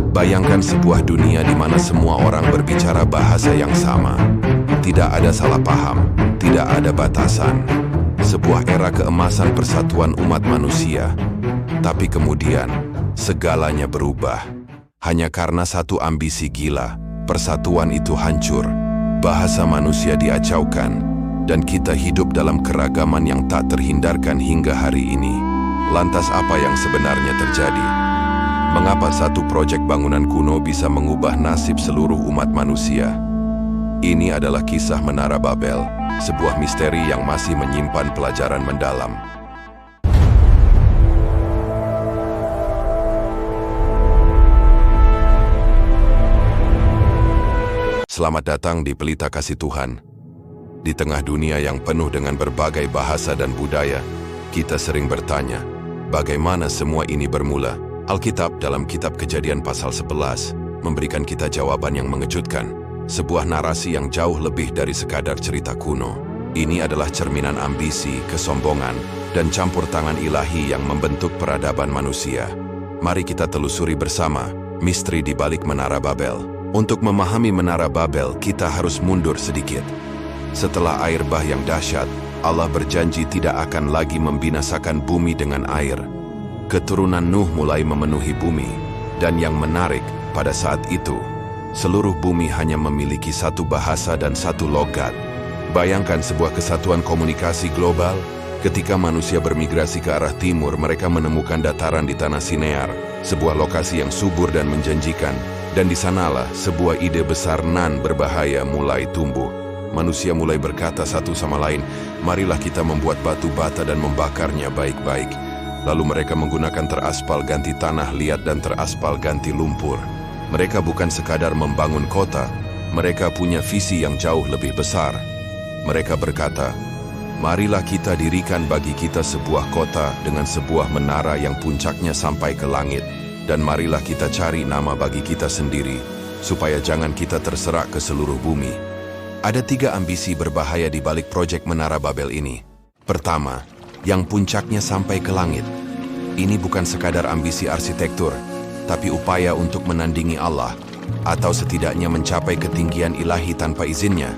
Bayangkan sebuah dunia di mana semua orang berbicara bahasa yang sama. Tidak ada salah paham, tidak ada batasan. Sebuah era keemasan persatuan umat manusia. Tapi kemudian, segalanya berubah. Hanya karena satu ambisi gila, persatuan itu hancur. Bahasa manusia diacaukan, dan kita hidup dalam keragaman yang tak terhindarkan hingga hari ini. Lantas apa yang sebenarnya terjadi? Mengapa satu proyek bangunan kuno bisa mengubah nasib seluruh umat manusia? Ini adalah kisah Menara Babel, sebuah misteri yang masih menyimpan pelajaran mendalam. Selamat datang di Pelita Kasih Tuhan. Di tengah dunia yang penuh dengan berbagai bahasa dan budaya, kita sering bertanya, bagaimana semua ini bermula? Alkitab dalam kitab Kejadian pasal 11 memberikan kita jawaban yang mengejutkan, sebuah narasi yang jauh lebih dari sekadar cerita kuno. Ini adalah cerminan ambisi, kesombongan, dan campur tangan ilahi yang membentuk peradaban manusia. Mari kita telusuri bersama misteri di balik Menara Babel. Untuk memahami Menara Babel, kita harus mundur sedikit. Setelah air bah yang dahsyat, Allah berjanji tidak akan lagi membinasakan bumi dengan air. Keturunan Nuh mulai memenuhi bumi, dan yang menarik, pada saat itu, seluruh bumi hanya memiliki satu bahasa dan satu logat. Bayangkan sebuah kesatuan komunikasi global. Ketika manusia bermigrasi ke arah timur, mereka menemukan dataran di tanah Sinear, sebuah lokasi yang subur dan menjanjikan. Dan di sanalah sebuah ide besar nan berbahaya mulai tumbuh. Manusia mulai berkata satu sama lain, marilah kita membuat batu bata dan membakarnya baik-baik. Lalu mereka menggunakan teraspal ganti tanah liat dan teraspal ganti lumpur. Mereka bukan sekadar membangun kota, mereka punya visi yang jauh lebih besar. Mereka berkata, marilah kita dirikan bagi kita sebuah kota dengan sebuah menara yang puncaknya sampai ke langit. Dan marilah kita cari nama bagi kita sendiri, supaya jangan kita terserak ke seluruh bumi. Ada 3 ambisi berbahaya di balik proyek Menara Babel ini. Pertama, yang puncaknya sampai ke langit. Ini bukan sekadar ambisi arsitektur, tapi upaya untuk menandingi Allah, atau setidaknya mencapai ketinggian ilahi tanpa izinnya.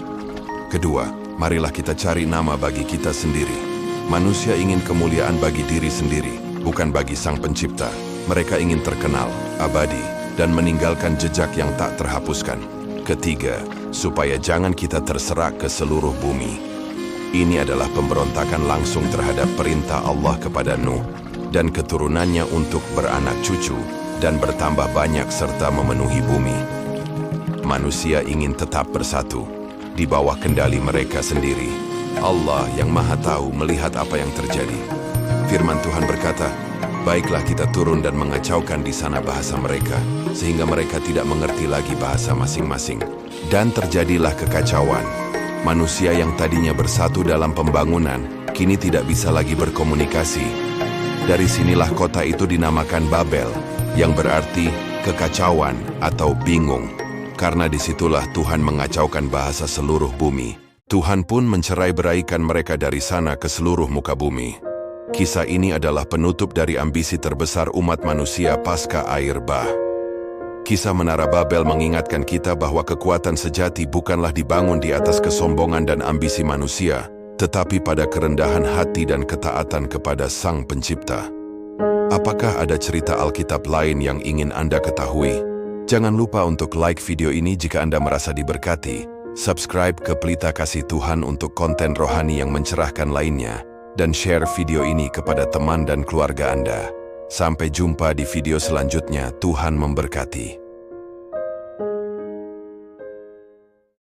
Kedua, marilah kita cari nama bagi kita sendiri. Manusia ingin kemuliaan bagi diri sendiri, bukan bagi Sang Pencipta. Mereka ingin terkenal, abadi, dan meninggalkan jejak yang tak terhapuskan. Ketiga, supaya jangan kita terserak ke seluruh bumi. Ini adalah pemberontakan langsung terhadap perintah Allah kepada Nuh dan keturunannya untuk beranak cucu dan bertambah banyak serta memenuhi bumi. Manusia ingin tetap bersatu di bawah kendali mereka sendiri. Allah yang Maha Tahu melihat apa yang terjadi. Firman Tuhan berkata, baiklah kita turun dan mengacaukan di sana bahasa mereka, sehingga mereka tidak mengerti lagi bahasa masing-masing. Dan terjadilah kekacauan. Manusia yang tadinya bersatu dalam pembangunan, kini tidak bisa lagi berkomunikasi. Dari sinilah kota itu dinamakan Babel, yang berarti kekacauan atau bingung. Karena disitulah Tuhan mengacaukan bahasa seluruh bumi. Tuhan pun mencerai-beraikan mereka dari sana ke seluruh muka bumi. Kisah ini adalah penutup dari ambisi terbesar umat manusia pasca air bah. Kisah Menara Babel mengingatkan kita bahwa kekuatan sejati bukanlah dibangun di atas kesombongan dan ambisi manusia, tetapi pada kerendahan hati dan ketaatan kepada Sang Pencipta. Apakah ada cerita Alkitab lain yang ingin Anda ketahui? Jangan lupa untuk like video ini jika Anda merasa diberkati, subscribe ke Pelita Kasih Tuhan untuk konten rohani yang mencerahkan lainnya, dan share video ini kepada teman dan keluarga Anda. Sampai jumpa di video selanjutnya. Tuhan memberkati.